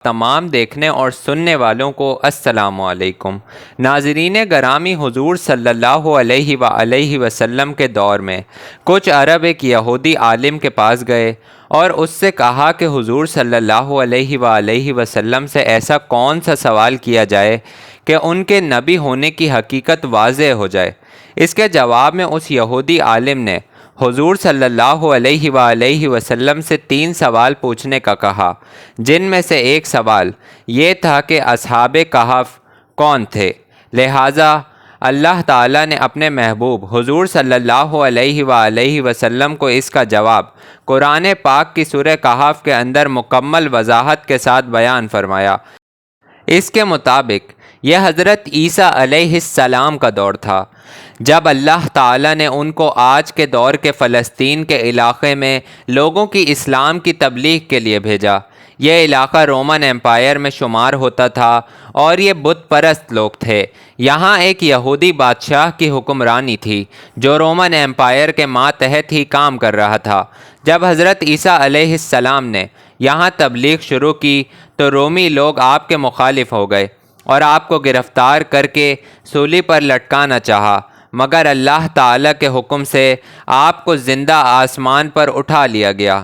تمام دیکھنے اور سننے والوں کو السلام علیکم۔ ناظرین گرامی، حضور صلی اللہ علیہ وآلہ وسلم کے دور میں کچھ عرب ایک یہودی عالم کے پاس گئے اور اس سے کہا کہ حضور صلی اللہ علیہ وآلہ وسلم سے ایسا کون سا سوال کیا جائے کہ ان کے نبی ہونے کی حقیقت واضح ہو جائے۔ اس کے جواب میں اس یہودی عالم نے حضور صلی اللہ علیہ وآلہ وسلم سے 3 سوال پوچھنے کا کہا، جن میں سے ایک سوال یہ تھا کہ اصحاب کہف کون تھے۔ لہٰذا اللہ تعالیٰ نے اپنے محبوب حضور صلی اللہ علیہ وآلہ وسلم کو اس کا جواب قرآن پاک کی سورہ کہف کے اندر مکمل وضاحت کے ساتھ بیان فرمایا۔ اس کے مطابق یہ حضرت عیسیٰ علیہ السلام کا دور تھا، جب اللہ تعالیٰ نے ان کو آج کے دور کے فلسطین کے علاقے میں لوگوں کی اسلام کی تبلیغ کے لیے بھیجا۔ یہ علاقہ رومن ایمپائر میں شمار ہوتا تھا اور یہ بت پرست لوگ تھے۔ یہاں ایک یہودی بادشاہ کی حکمرانی تھی جو رومن ایمپائر کے ماتحت ہی کام کر رہا تھا۔ جب حضرت عیسیٰ علیہ السلام نے یہاں تبلیغ شروع کی تو رومی لوگ آپ کے مخالف ہو گئے اور آپ کو گرفتار کر کے سولی پر لٹکانا چاہا، مگر اللہ تعالیٰ کے حکم سے آپ کو زندہ آسمان پر اٹھا لیا گیا۔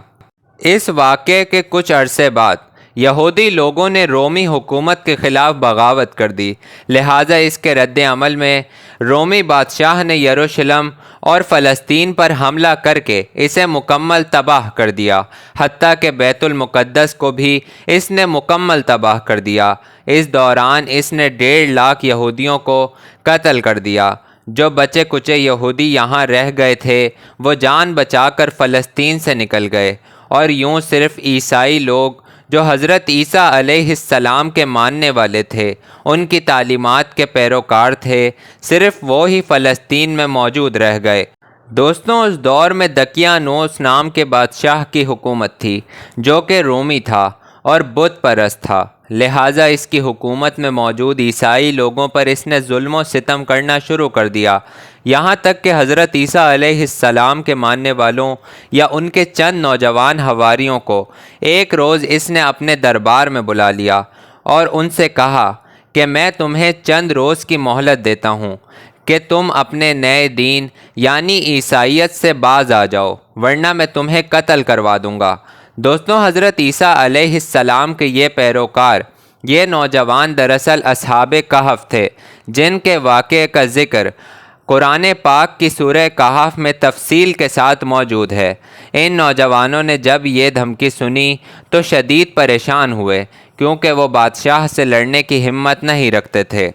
اس واقعے کے کچھ عرصے بعد یہودی لوگوں نے رومی حکومت کے خلاف بغاوت کر دی، لہٰذا اس کے رد عمل میں رومی بادشاہ نے یروشلم اور فلسطین پر حملہ کر کے اسے مکمل تباہ کر دیا، حتیٰ کہ بیت المقدس کو بھی اس نے مکمل تباہ کر دیا۔ اس دوران اس نے 1.5 لاکھ یہودیوں کو قتل کر دیا۔ جو بچے کچے یہودی یہاں رہ گئے تھے وہ جان بچا کر فلسطین سے نکل گئے، اور یوں صرف عیسائی لوگ جو حضرت عیسیٰ علیہ السلام کے ماننے والے تھے، ان کی تعلیمات کے پیروکار تھے، صرف وہ ہی فلسطین میں موجود رہ گئے۔ دوستوں، اس دور میں دقیانوس نام کے بادشاہ کی حکومت تھی جو کہ رومی تھا اور بت پرست تھا، لہٰذا اس کی حکومت میں موجود عیسائی لوگوں پر اس نے ظلم و ستم کرنا شروع کر دیا، یہاں تک کہ حضرت عیسیٰ علیہ السلام کے ماننے والوں یا ان کے چند نوجوان حواریوں کو ایک روز اس نے اپنے دربار میں بلا لیا اور ان سے کہا کہ میں تمہیں چند روز کی مہلت دیتا ہوں کہ تم اپنے نئے دین یعنی عیسائیت سے باز آ جاؤ، ورنہ میں تمہیں قتل کروا دوں گا۔ دوستوں، حضرت عیسیٰ علیہ السلام کے یہ پیروکار، یہ نوجوان دراصل اصحاب کہف تھے، جن کے واقعے کا ذکر قرآن پاک کی سورہ کہف میں تفصیل کے ساتھ موجود ہے۔ ان نوجوانوں نے جب یہ دھمکی سنی تو شدید پریشان ہوئے، کیونکہ وہ بادشاہ سے لڑنے کی ہمت نہیں رکھتے تھے،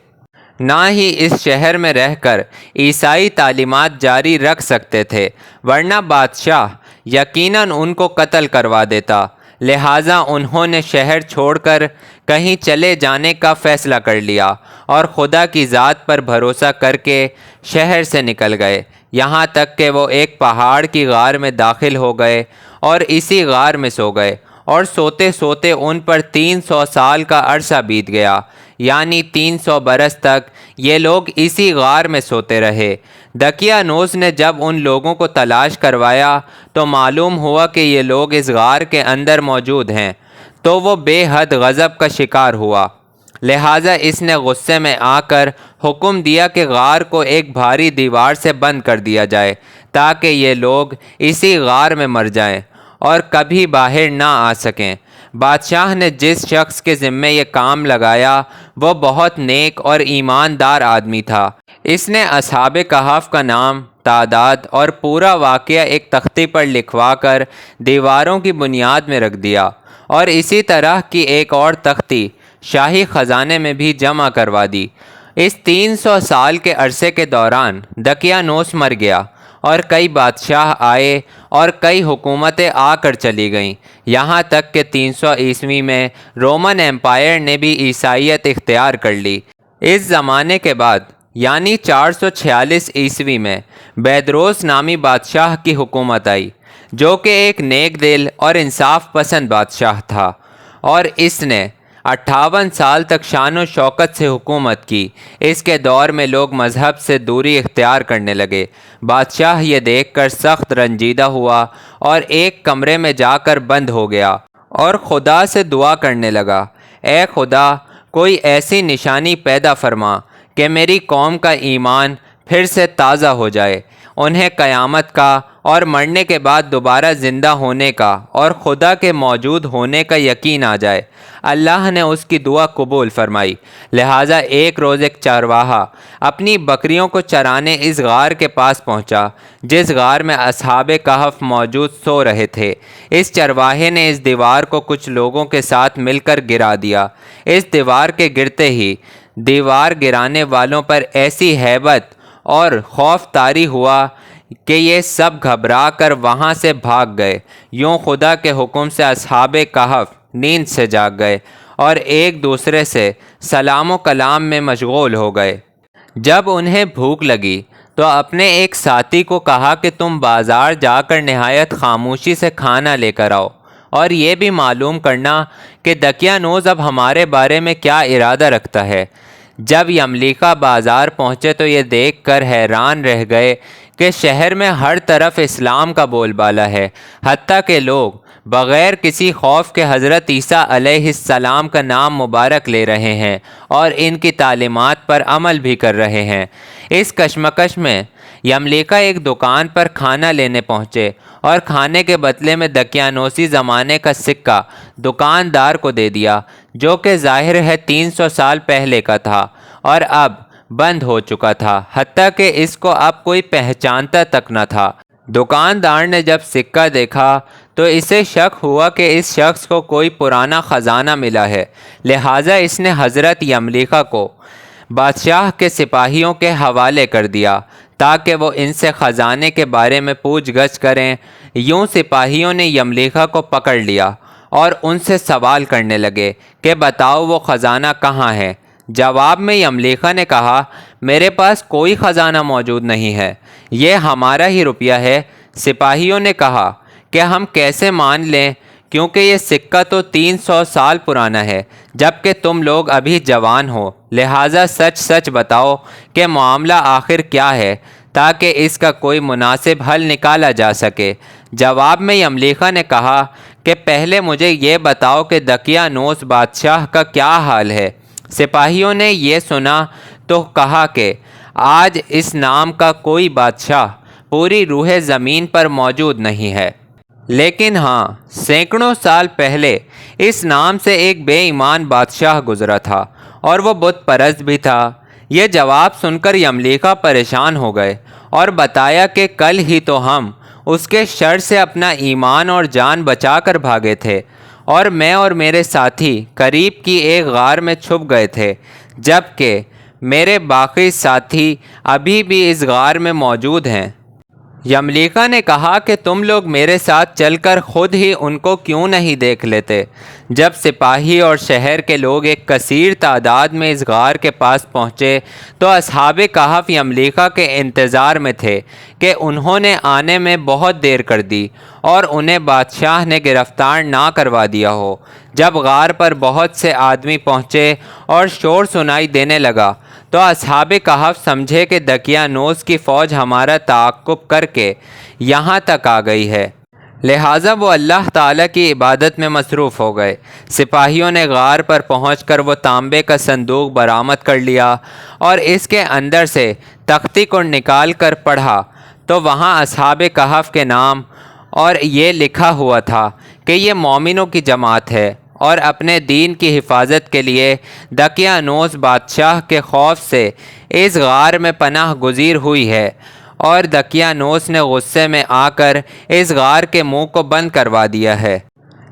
نہ ہی اس شہر میں رہ کر عیسائی تعلیمات جاری رکھ سکتے تھے، ورنہ بادشاہ یقیناً ان کو قتل کروا دیتا۔ لہٰذا انہوں نے شہر چھوڑ کر کہیں چلے جانے کا فیصلہ کر لیا اور خدا کی ذات پر بھروسہ کر کے شہر سے نکل گئے، یہاں تک کہ وہ ایک پہاڑ کی غار میں داخل ہو گئے اور اسی غار میں سو گئے، اور سوتے سوتے ان پر 300 سال کا عرصہ بیت گیا، یعنی 300 برس تک یہ لوگ اسی غار میں سوتے رہے۔ دقیانوس نے جب ان لوگوں کو تلاش کروایا تو معلوم ہوا کہ یہ لوگ اس غار کے اندر موجود ہیں، تو وہ بے حد غضب کا شکار ہوا، لہٰذا اس نے غصے میں آ کر حکم دیا کہ غار کو ایک بھاری دیوار سے بند کر دیا جائے تاکہ یہ لوگ اسی غار میں مر جائیں اور کبھی باہر نہ آ سکیں۔ بادشاہ نے جس شخص کے ذمہ یہ کام لگایا وہ بہت نیک اور ایماندار آدمی تھا۔ اس نے اصحاب کہف کا نام، تعداد اور پورا واقعہ ایک تختی پر لکھوا کر دیواروں کی بنیاد میں رکھ دیا، اور اسی طرح کی ایک اور تختی شاہی خزانے میں بھی جمع کروا دی۔ اس 300 سال کے عرصے کے دوران دقیانوس مر گیا اور کئی بادشاہ آئے اور کئی حکومتیں آ کر چلی گئیں، یہاں تک کہ 300 عیسوی میں رومن ایمپائر نے بھی عیسائیت اختیار کر لی۔ اس زمانے کے بعد یعنی 446 عیسوی میں بیدروس نامی بادشاہ کی حکومت آئی، جو کہ ایک نیک دل اور انصاف پسند بادشاہ تھا، اور اس نے 58 سال تک شان و شوکت سے حکومت کی۔ اس کے دور میں لوگ مذہب سے دوری اختیار کرنے لگے۔ بادشاہ یہ دیکھ کر سخت رنجیدہ ہوا اور ایک کمرے میں جا کر بند ہو گیا اور خدا سے دعا کرنے لگا، اے خدا کوئی ایسی نشانی پیدا فرما کہ میری قوم کا ایمان پھر سے تازہ ہو جائے، انہیں قیامت کا اور مرنے کے بعد دوبارہ زندہ ہونے کا اور خدا کے موجود ہونے کا یقین آ جائے۔ اللہ نے اس کی دعا قبول فرمائی۔ لہٰذا ایک روز ایک چرواہا اپنی بکریوں کو چرانے اس غار کے پاس پہنچا جس غار میں اصحاب کہف موجود سو رہے تھے۔ اس چرواہے نے اس دیوار کو کچھ لوگوں کے ساتھ مل کر گرا دیا۔ اس دیوار کے گرتے ہی دیوار گرانے والوں پر ایسی ہیبت اور خوف طاری ہوا کہ یہ سب گھبرا کر وہاں سے بھاگ گئے۔ یوں خدا کے حکم سے اصحاب کہف نیند سے جاگ گئے اور ایک دوسرے سے سلام و کلام میں مشغول ہو گئے۔ جب انہیں بھوک لگی تو اپنے ایک ساتھی کو کہا کہ تم بازار جا کر نہایت خاموشی سے کھانا لے کر آؤ اور یہ بھی معلوم کرنا کہ دقیانوس اب ہمارے بارے میں کیا ارادہ رکھتا ہے۔ جب یملیکا بازار پہنچے تو یہ دیکھ کر حیران رہ گئے کہ شہر میں ہر طرف اسلام کا بول بالا ہے، حتیٰ کہ لوگ بغیر کسی خوف کے حضرت عیسیٰ علیہ السلام کا نام مبارک لے رہے ہیں اور ان کی تعلیمات پر عمل بھی کر رہے ہیں۔ اس کشمکش میں یملیکا ایک دکان پر کھانا لینے پہنچے اور کھانے کے بدلے میں دقیانوسی زمانے کا سکہ دکاندار کو دے دیا، جو کہ ظاہر ہے 300 سال پہلے کا تھا اور اب بند ہو چکا تھا، حتیٰ کہ اس کو اب کوئی پہچانتا تک نہ تھا۔ دکاندار نے جب سکہ دیکھا تو اسے شک ہوا کہ اس شخص کو کوئی پرانا خزانہ ملا ہے، لہٰذا اس نے حضرت یملیکا کو بادشاہ کے سپاہیوں کے حوالے کر دیا تاکہ وہ ان سے خزانے کے بارے میں پوچھ گچھ کریں۔ یوں سپاہیوں نے یملیکا کو پکڑ لیا اور ان سے سوال کرنے لگے کہ بتاؤ وہ خزانہ کہاں ہے۔ جواب میں یملیکا نے کہا میرے پاس کوئی خزانہ موجود نہیں ہے، یہ ہمارا ہی روپیہ ہے۔ سپاہیوں نے کہا کہ ہم کیسے مان لیں، کیونکہ یہ سکہ تو 300 سال پرانا ہے جبکہ تم لوگ ابھی جوان ہو، لہٰذا سچ سچ بتاؤ کہ معاملہ آخر کیا ہے تاکہ اس کا کوئی مناسب حل نکالا جا سکے۔ جواب میں یملیکا نے کہا کہ پہلے مجھے یہ بتاؤ کہ دقیانوس بادشاہ کا کیا حال ہے۔ سپاہیوں نے یہ سنا تو کہا کہ آج اس نام کا کوئی بادشاہ پوری روح زمین پر موجود نہیں ہے، لیکن ہاں سینکڑوں سال پہلے اس نام سے ایک بے ایمان بادشاہ گزرا تھا اور وہ بت پرست بھی تھا۔ یہ جواب سن کر یملیکا پریشان ہو گئے اور بتایا کہ کل ہی تو ہم اس کے شر سے اپنا ایمان اور جان بچا کر بھاگے تھے اور میں اور میرے ساتھی قریب کی ایک غار میں چھپ گئے تھے، جبکہ میرے باقی ساتھی ابھی بھی اس غار میں موجود ہیں۔ یملیکا نے کہا کہ تم لوگ میرے ساتھ چل کر خود ہی ان کو کیوں نہیں دیکھ لیتے۔ جب سپاہی اور شہر کے لوگ ایک کثیر تعداد میں اس غار کے پاس پہنچے تو اصحاب کہف یملیکا کے انتظار میں تھے کہ انہوں نے آنے میں بہت دیر کر دی اور انہیں بادشاہ نے گرفتار نہ کروا دیا ہو۔ جب غار پر بہت سے آدمی پہنچے اور شور سنائی دینے لگا تو اصحاب کہف سمجھے کہ دقیانوس کی فوج ہمارا تعاقب کر کے یہاں تک آ گئی ہے، لہٰذا وہ اللہ تعالیٰ کی عبادت میں مصروف ہو گئے۔ سپاہیوں نے غار پر پہنچ کر وہ تانبے کا صندوق برآمد کر لیا اور اس کے اندر سے تختی کو نکال کر پڑھا تو وہاں اصحاب کہف کے نام اور یہ لکھا ہوا تھا کہ یہ مومنوں کی جماعت ہے اور اپنے دین کی حفاظت کے لیے دقیانوس بادشاہ کے خوف سے اس غار میں پناہ گزیر ہوئی ہے، اور دقیانوس نے غصے میں آ کر اس غار کے منہ کو بند کروا دیا ہے،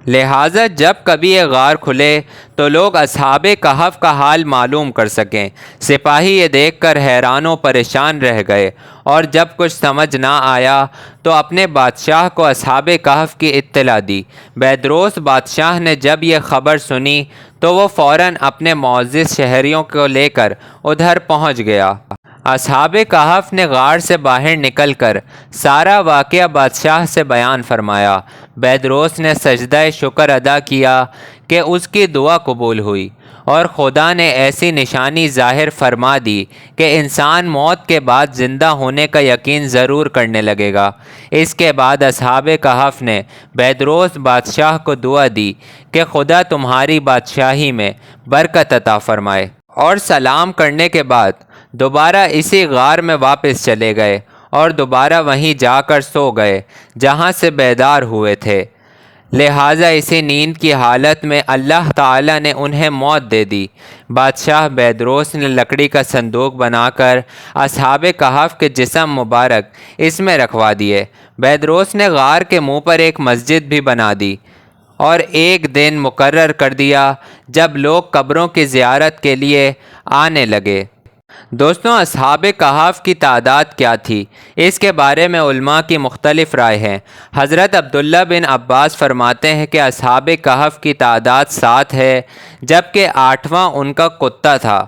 لہٰذا جب کبھی یہ غار کھلے تو لوگ اصحاب کہف کا حال معلوم کر سکیں۔ سپاہی یہ دیکھ کر حیران و پریشان رہ گئے اور جب کچھ سمجھ نہ آیا تو اپنے بادشاہ کو اصحاب کہف کی اطلاع دی۔ بیدروس بادشاہ نے جب یہ خبر سنی تو وہ فوراً اپنے معزز شہریوں کو لے کر ادھر پہنچ گیا۔ اصحاب کہف نے غار سے باہر نکل کر سارا واقعہ بادشاہ سے بیان فرمایا۔ بیدروس نے سجدہ شکر ادا کیا کہ اس کی دعا قبول ہوئی اور خدا نے ایسی نشانی ظاہر فرما دی کہ انسان موت کے بعد زندہ ہونے کا یقین ضرور کرنے لگے گا۔ اس کے بعد اصحاب کہف نے بیدروس بادشاہ کو دعا دی کہ خدا تمہاری بادشاہی میں برکت عطا فرمائے، اور سلام کرنے کے بعد دوبارہ اسی غار میں واپس چلے گئے اور دوبارہ وہیں جا کر سو گئے جہاں سے بیدار ہوئے تھے۔ لہٰذا اسی نیند کی حالت میں اللہ تعالیٰ نے انہیں موت دے دی۔ بادشاہ بیدروس نے لکڑی کا صندوق بنا کر اصحاب کہف کے جسم مبارک اس میں رکھوا دیے۔ بیدروس نے غار کے منہ پر ایک مسجد بھی بنا دی اور ایک دن مقرر کر دیا جب لوگ قبروں کی زیارت کے لیے آنے لگے۔ دوستوں، اصحاب کہف کی تعداد کیا تھی؟ اس کے بارے میں علماء کی مختلف رائے ہیں۔ حضرت عبداللہ بن عباس فرماتے ہیں کہ اصحاب کہف کی تعداد 7 ہے، جبکہ 8واں ان کا کتا تھا،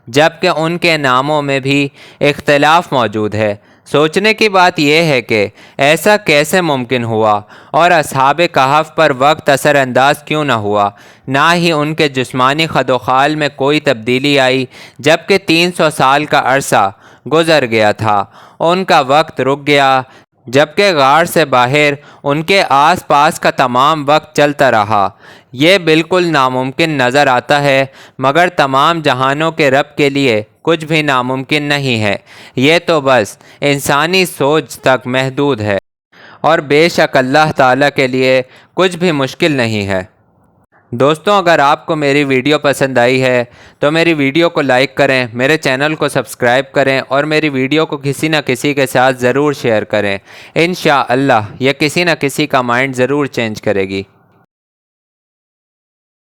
جبکہ ان کے ناموں میں بھی اختلاف موجود ہے۔ سوچنے کی بات یہ ہے کہ ایسا کیسے ممکن ہوا اور اصحاب کہف پر وقت اثر انداز کیوں نہ ہوا؟ نہ ہی ان کے جسمانی خد و خال میں کوئی تبدیلی آئی، جبکہ 300 سال کا عرصہ گزر گیا تھا، ان کا وقت رک گیا، جبکہ غار سے باہر ان کے آس پاس کا تمام وقت چلتا رہا۔ یہ بالکل ناممکن نظر آتا ہے، مگر تمام جہانوں کے رب کے لیے کچھ بھی ناممکن نہیں ہے۔ یہ تو بس انسانی سوچ تک محدود ہے، اور بے شک اللہ تعالیٰ کے لیے کچھ بھی مشکل نہیں ہے۔ دوستوں، اگر آپ کو میری ویڈیو پسند آئی ہے تو میری ویڈیو کو لائک کریں، میرے چینل کو سبسکرائب کریں اور میری ویڈیو کو کسی نہ کسی کے ساتھ ضرور شیئر کریں۔ انشاءاللہ یہ کسی نہ کسی کا مائنڈ ضرور چینج کرے گی۔